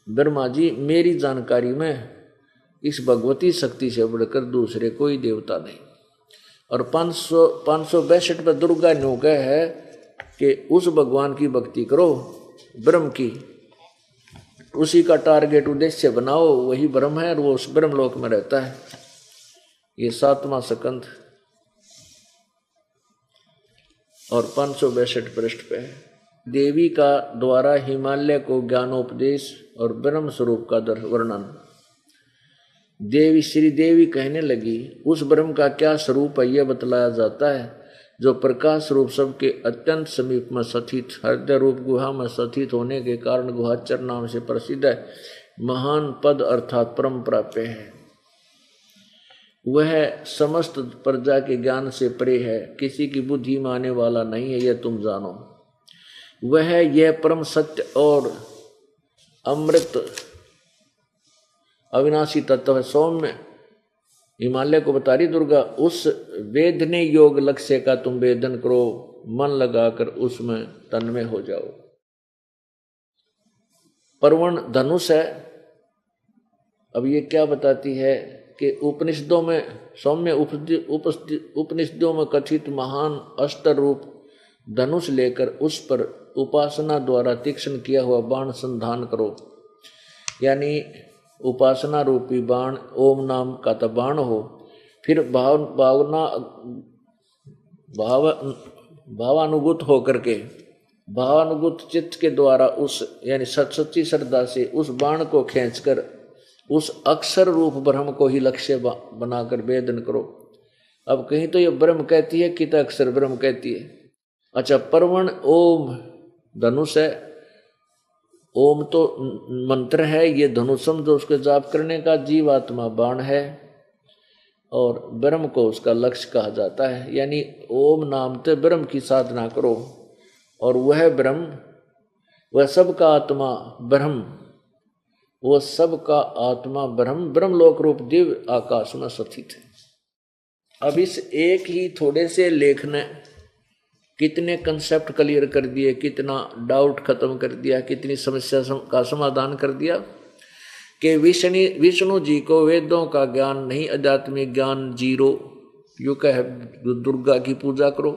ब्रह्मा जी, मेरी जानकारी में इस भगवती शक्ति से बढ़कर दूसरे कोई देवता नहीं। और 562 पर दुर्गा न्यू कह है कि उस भगवान की भक्ति करो, ब्रह्म की, उसी का टारगेट उद्देश्य बनाओ, वही ब्रह्म है और वो उस ब्रह्म लोक में रहता है। ये 7वां स्कंध और 562 पृष्ठ पे है। देवी का द्वारा हिमालय को ज्ञानोपदेश और ब्रह्म स्वरूप का वर्णन। देवी श्री देवी कहने लगी, उस ब्रह्म का क्या स्वरूप है यह बतलाया जाता है, जो प्रकाश रूप सबके अत्यंत समीप में स्थित, हृदय रूप गुहा में स्थित होने के कारण गुहाचर नाम से प्रसिद्ध है। महान पद अर्थात परम प्राप्य है। वह समस्त प्रजा के ज्ञान से परे है, किसी की बुद्धि माने वाला नहीं है, यह तुम जानो। वह यह परम सत्य और अमृत अविनाशी तत्व है। सौम्य हिमालय को बता रही दुर्गा, उस वेदने योग लक्ष्य का तुम वेदन करो, मन लगाकर उसमें तन्मय हो जाओ। पर्वण धनुष है। अब ये क्या बताती है कि उपनिषदों में, सौम्य उपनिषदों में कथित महान अस्त्र रूप धनुष लेकर उस पर उपासना द्वारा तीक्ष्ण किया हुआ बाण संधान करो। यानी उपासना रूपी बाण ओम नाम का तो बाण हो, फिर भावानुगुत होकर के, भावानुगुत चित्त के द्वारा उस यानी सच्ची श्रद्धा से उस बाण को खींचकर उस अक्षर रूप ब्रह्म को ही लक्ष्य बनाकर वेदन करो। अब कहीं तो ये ब्रह्म कहती है, कित अक्षर ब्रह्म कहती है। अच्छा, पर्वण ओम धनुष है, ओम तो मंत्र है, ये धनुषम जो उसके जाप करने का जीवात्मा बाण है, और ब्रह्म को उसका लक्ष्य कहा जाता है। यानी ओम नाम से ब्रह्म की साधना करो, और वह ब्रह्म, वह सबका आत्मा ब्रह्म, वो सबका आत्मा ब्रह्म ब्रह्मलोक रूप दिव्य आकाश में स्थित है। अब इस एक ही थोड़े से लेख ने कितने कंसेप्ट क्लियर कर दिए, कितना डाउट खत्म कर दिया, कितनी समस्या का समाधान कर दिया कि विष्णु जी को वेदों का ज्ञान नहीं, आध्यात्मिक ज्ञान जीरो। यू कहे दुर्गा की पूजा करो,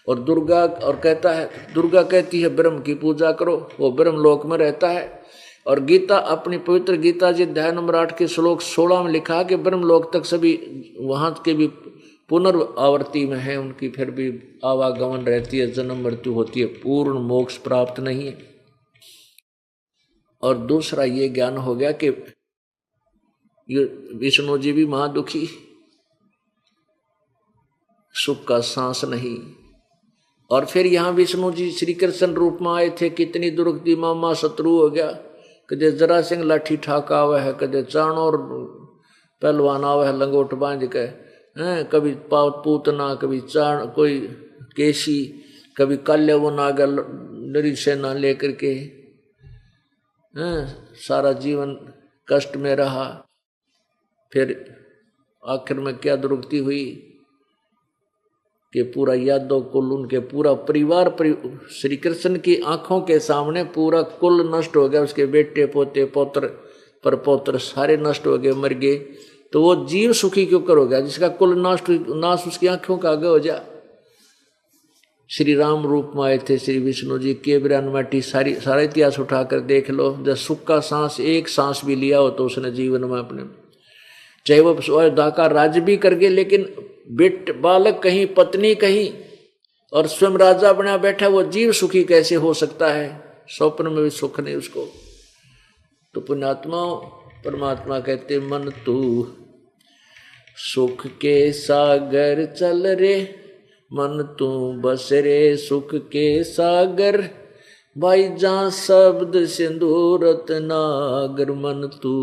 और दुर्गा और कहता है, दुर्गा कहती है ब्रह्म की पूजा करो, वो ब्रह्म लोक में रहता है। और गीता, अपनी पवित्र गीता जी अध्याय नंबर 8 के श्लोक 16 में लिखा है कि ब्रह्म लोक तक सभी वहां के भी पुनर्आवर्ती में है, उनकी फिर भी आवागमन रहती है, जन्म मृत्यु होती है, पूर्ण मोक्ष प्राप्त नहीं है। और दूसरा ये ज्ञान हो गया कि विष्णु जी भी महादुखी, सुख का सांस नहीं। और फिर यहाँ विष्णु जी श्री कृष्ण रूप में आए थे, कितनी दुर्गति मामा शत्रु हो गया, कदे जरा सिंह लाठी ठाका हुआ है, कदे चाणोर पहलवान आवा है लंगोट बांध के, कभी पूतना, कभी चाण कोई केशी, कभी काल्य वो नागल नरी सेना लेकर के, सारा जीवन कष्ट में रहा। फिर आखिर में क्या दुर्गति हुई कि पूरा यादव कुल, उनके पूरा परिवार श्री कृष्ण की आंखों के सामने पूरा कुल नष्ट हो गया, उसके बेटे पोते पौत्र पर पौत्र सारे नष्ट हो गए, मर गए। तो वो जीव सुखी क्यों करोगे जिसका कुल नाश उसकी आंखों का आगे हो जा। श्री राम रूप में आए थे श्री विष्णु जी के 92 सारा इतिहास उठाकर देख लो। जब सुख का सांस, एक सांस भी लिया हो तो उसने जीवन में अपने, चाहे वो अयोध्या का राज भी कर गए, लेकिन बालक कहीं, पत्नी कहीं, और स्वयं राजा बना बैठा, वो जीव सुखी कैसे हो सकता है? स्वप्न में भी सुख नहीं उसको। तो पुण्यात्मा परमात्मा कहते, मन तू सुख के सागर चल रे, मन तू बस रे सुख के सागर, भाई जहाँ शब्द सिंदूरत नागर, मन तू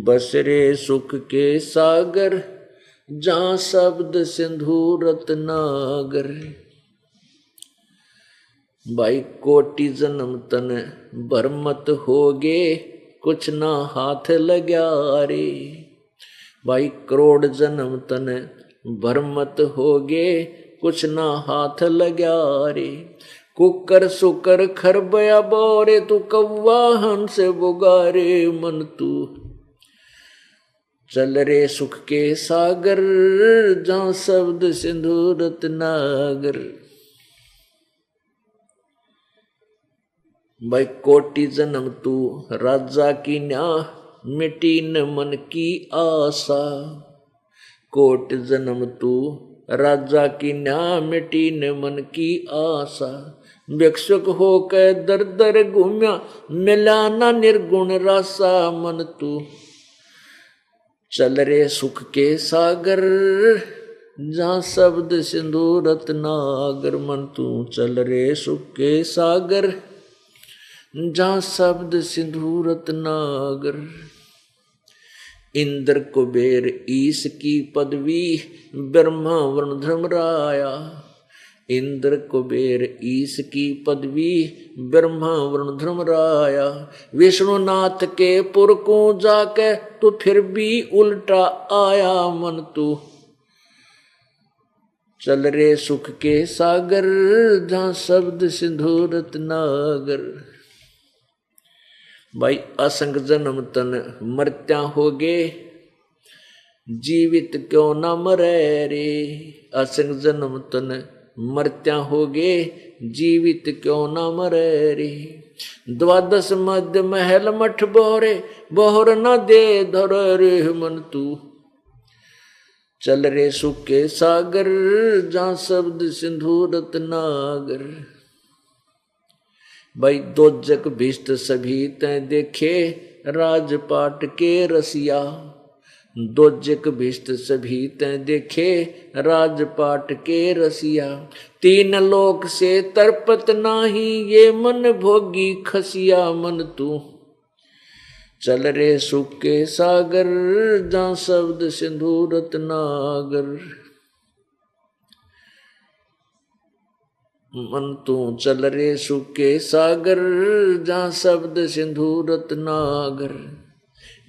बस रे सुख के सागर, जहाँ शब्द सिंदूरत नागर। भाई कोटि जन्म तन भरमत होगे, कुछ ना हाथ लग्या रे। भाई करोड़ जन्म तन भरमत होगे, कुछ ना हाथ लग्या रे। कुकर सुकर खरबया बोरे, तू कौवा हंस बुगारे, मन तू चल रे सुख के सागर, जहाँ शब्द सिंदूरत नागर। भाई कोटि जन्म तू राजा की न्या, मिटी न मन की आशा। कोटि जन्म तू राजा की न्या, मिटी न मन की आशा। भिक्षुक होकर दर दर घूम्या, मिला ना निर्गुण रासा, मन तू चल रे सुख के सागर, जहाँ शब्द सिंदूरत नागर। मन तू चल रे सुख के सागर, जहाँ शब्द सिंदूरत नागर। इंद्र कुबेर ईश की पदवी, ब्रह्मा वरुण धर्मराया। इंद्र कुबेर ईश की पदवी, ब्रह्मा वरुण धर्मराया। विष्णुनाथ के पुर को जाके, तो फिर भी उल्टा आया। मन तू चल रे सुख के सागर, जहाँ शब्द सिंदूरत नागर। भाई असंग जन्म तन मरत्या होगे, जीवित क्यों न मरे रे। असंग जन्म तन मरत्या होगे, जीवित क्यों न मरे रे। द्वादश मध्य महल मठ बोरे, बोहर न दे धर रे। मन तू चल रे सुख के सागर, जहाँ शब्द सिंदूरत नागर। भाई दोजक भिष्ट सभी तै देखे, राजपाट के रसिया। दोजक भिष्ट सभी तै देखे, राजपाट के रसिया। तीन लोक से तरपत नाही, ये मन भोगी खसिया। मन तू चल रे सुख के सागर, जहाँ शब्द सिंदूरत नागर। मन तू चल रे सुख के सागर, जहाँ शब्द सिंदूरत नागर।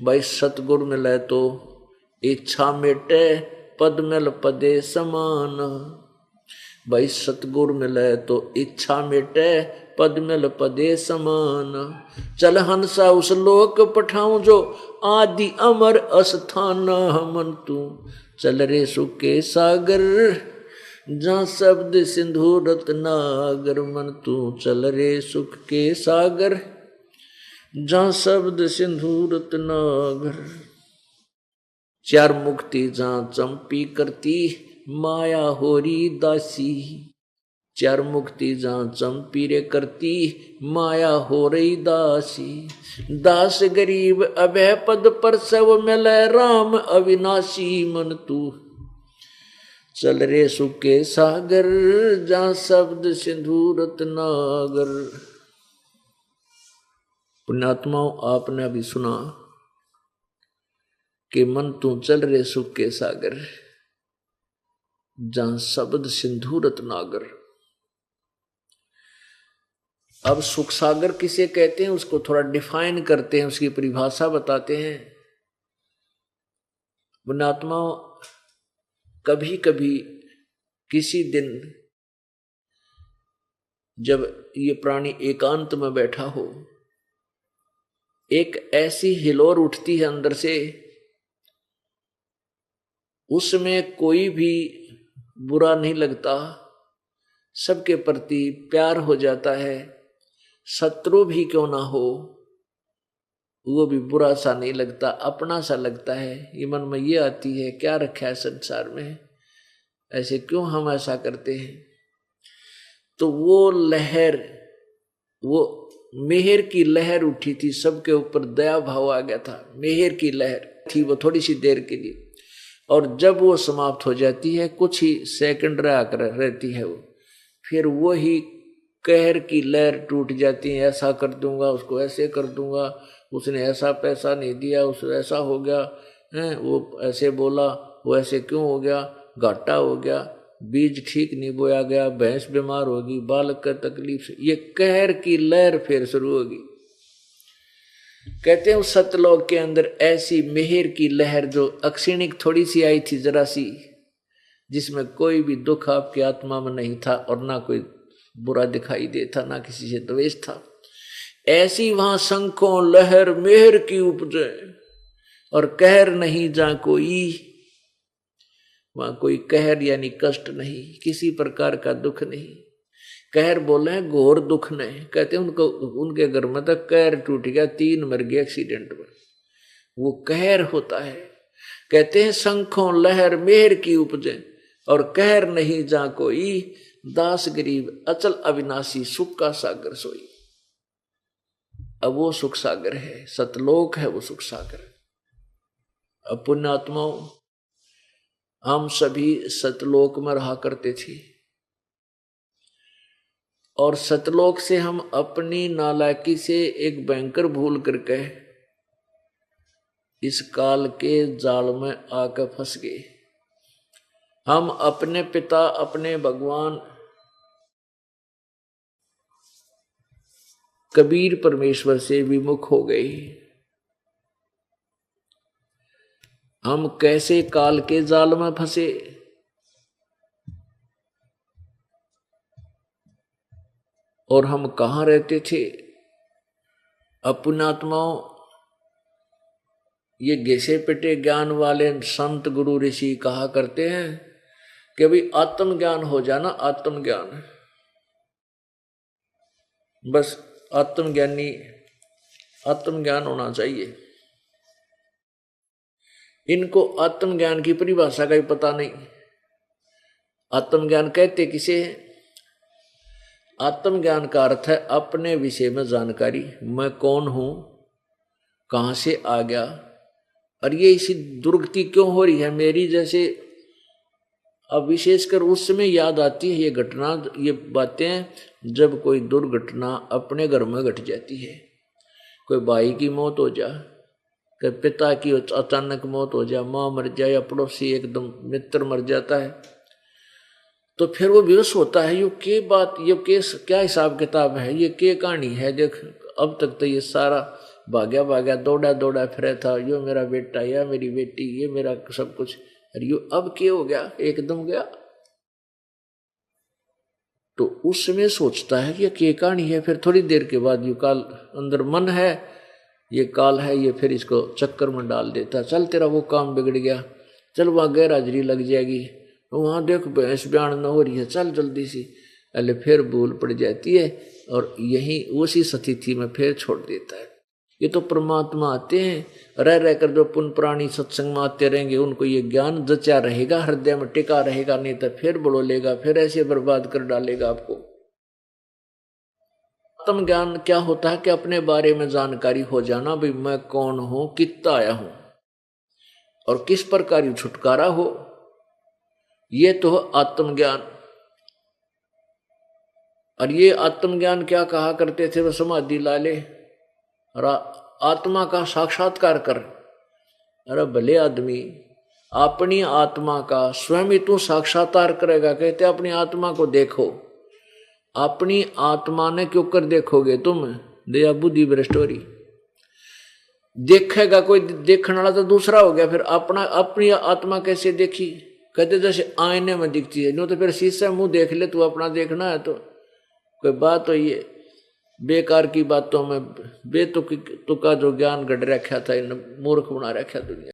भाई सतगुरु मिले तो इच्छा मिटे, पद मिल पदे समान। भाई सतगुर मिले तो इच्छा मिटे, पद मिल पदे समान। चल हंसा उस लोक पठाऊं जो आदि अमर अस्थान। मन तू चल रे सुख के सागर, जहाँ शब्द सिंधु रत्नागर। मन तू चल रे सुख के सागर, जहाँ शब्द सिंधु रत्नागर। चार मुक्ति जहाँ चंपी करती, माया होरी दासी। चार मुक्ति जहाँ चंपी रे करती, माया हो रही दासी। दास गरीब अभय पद पर सब मिले, राम अविनाशी। मन तू चल रे सुख के सागर, जहाँ शब्द सिंधु रत्नागर। पुण्यात्माओं, आपने अभी सुना कि मन तू चल रे सुख के सागर, जहां शब्द सिंधु रत्नागर। अब सुख सागर किसे कहते हैं उसको थोड़ा डिफाइन करते हैं, उसकी परिभाषा बताते हैं। पुण्यात्माओं, कभी कभी किसी दिन जब ये प्राणी एकांत में बैठा हो, एक ऐसी हिलोर उठती है अंदर से, उसमें कोई भी बुरा नहीं लगता, सबके प्रति प्यार हो जाता है। शत्रु भी क्यों ना हो, वो भी बुरा सा नहीं लगता, अपना सा लगता है। ये मन में ये आती है, क्या रखा है संसार में, ऐसे क्यों हम ऐसा करते हैं। तो वो लहर, वो मेहर की लहर उठी थी, सबके ऊपर दया भाव आ गया था। मेहर की लहर थी वो थोड़ी सी देर के लिए, और जब वो समाप्त हो जाती है, कुछ ही सेकंड रहती है वो, फिर वो ही कहर की लहर टूट जाती है। ऐसा कर दूंगा, उसको ऐसे कर दूंगा, उसने ऐसा पैसा नहीं दिया, उसको ऐसा हो गया है, वो ऐसे बोला, वो ऐसे क्यों हो गया, घाटा हो गया, बीज ठीक नहीं बोया गया, भैंस बीमार होगी, बालक का तकलीफ से, ये कहर की लहर फिर शुरू होगी। कहते हैं उस सतलोक के अंदर ऐसी मेहर की लहर जो अक्षणिक थोड़ी सी आई थी, जरा सी, जिसमें कोई भी दुख आपकी आत्मा में नहीं था और ना कोई बुरा दिखाई देता, ना किसी से द्वेष था। ऐसी वहां शंखों लहर मेहर की उपजे, और कहर नहीं जा कोई, वहां कोई कहर यानी कष्ट नहीं, किसी प्रकार का दुख नहीं। कहर बोले हैं घोर दुख नहीं, कहते हैं उनको, उनके घर में तक कहर टूट गया, 3 मर गए एक्सीडेंट में, वो कहर होता है। कहते हैं शंखों लहर मेहर की उपजे, और कहर नहीं जा कोई, दास गरीब अचल अविनाशी, सुख का सागर सोई। अब वो सुख सागर है, सतलोक है वो सुख सागर। अब पुण्यात्माओं, हम सभी सतलोक में रहा करते थे, और सतलोक से हम अपनी नालायकी से एक भयंकर भूल करके इस काल के जाल में आकर फंस गए। हम अपने पिता, अपने भगवान कबीर परमेश्वर से विमुख हो गए। हम कैसे काल के जाल में फंसे, और हम कहाँ रहते थे। अपनात्माओं, ये घिसे पिटे ज्ञान वाले संत गुरु ऋषि कहा करते हैं कि भाई आत्मज्ञान हो जाना, आत्मज्ञान, बस आत्मज्ञानी, आत्मज्ञान होना चाहिए। इनको आत्मज्ञान की परिभाषा का भी पता नहीं। आत्मज्ञान कहते किसे है? आत्मज्ञान का अर्थ है अपने विषय में जानकारी, मैं कौन हूं, कहां से आ गया, और ये इसी दुर्गति क्यों हो रही है मेरी। जैसे अब विशेषकर उस समय याद आती है ये घटना, ये बातें जब कोई दुर्घटना अपने घर में घट जाती है। कोई भाई की मौत हो जाए, कोई पिता की अचानक मौत हो जाए, माँ मर जाए, या पड़ोसी एकदम मित्र मर जाता है, तो फिर वो बेहोश होता है। ये के बात, ये केस क्या हिसाब किताब है, ये के कहानी है। देख अब तक तो ये सारा भाग्या भाग्या दौड़ा दौड़ा फिर था, यो मेरा बेटा या मेरी बेटी, ये मेरा सब कुछ, अरे यो अब क्या हो गया, एकदम गया। तो उस समय सोचता है कि ये कहानी है। फिर थोड़ी देर के बाद ये काल अंदर मन है, ये काल है, ये फिर इसको चक्कर में डाल देता। चल तेरा वो काम बिगड़ गया, चल वहाँ गैरहाजिरी लग जाएगी, वहाँ देख भैंस ब्याण न हो रही है, चल जल्दी सी। अरे फिर भूल पड़ जाती है और यही उसी स्थिति में फिर छोड़ देता है। ये तो परमात्मा आते हैं, रह रहकर जो पुण्य प्राणी सत्संग में आते रहेंगे उनको ये ज्ञान जचा रहेगा, हृदय में टिका रहेगा, नहीं तो फिर बड़ोलेगा, फिर ऐसे बर्बाद कर डालेगा आपको। आत्म ज्ञान क्या होता है कि अपने बारे में जानकारी हो जाना, भाई मैं कौन हूं, कितना आया हूं और किस प्रकार छुटकारा हो, ये तो आत्मज्ञान। और ये आत्मज्ञान क्या कहा करते थे वो समाधि ला ले और आत्मा का साक्षात्कार कर। अरे भले आदमी अपनी आत्मा का स्वयं ही तू साक्षात्कार करेगा, कहते अपनी आत्मा को देखो। अपनी आत्मा ने क्यों कर देखोगे तुम, दया बुद्धि भ्रष्ट हो रही। देखेगा कोई देखने वाला तो दूसरा हो गया, फिर अपनी आत्मा कैसे देखी, कहते जैसे आईने में दिखती है, नो तो फिर शीशे मुंह देख ले, तू अपना देखना है तो कोई बात हो। ये बेकार की बातों में बेतुका जो ज्ञान गढ़ रखा था, इन मूर्ख बना रखा दुनिया।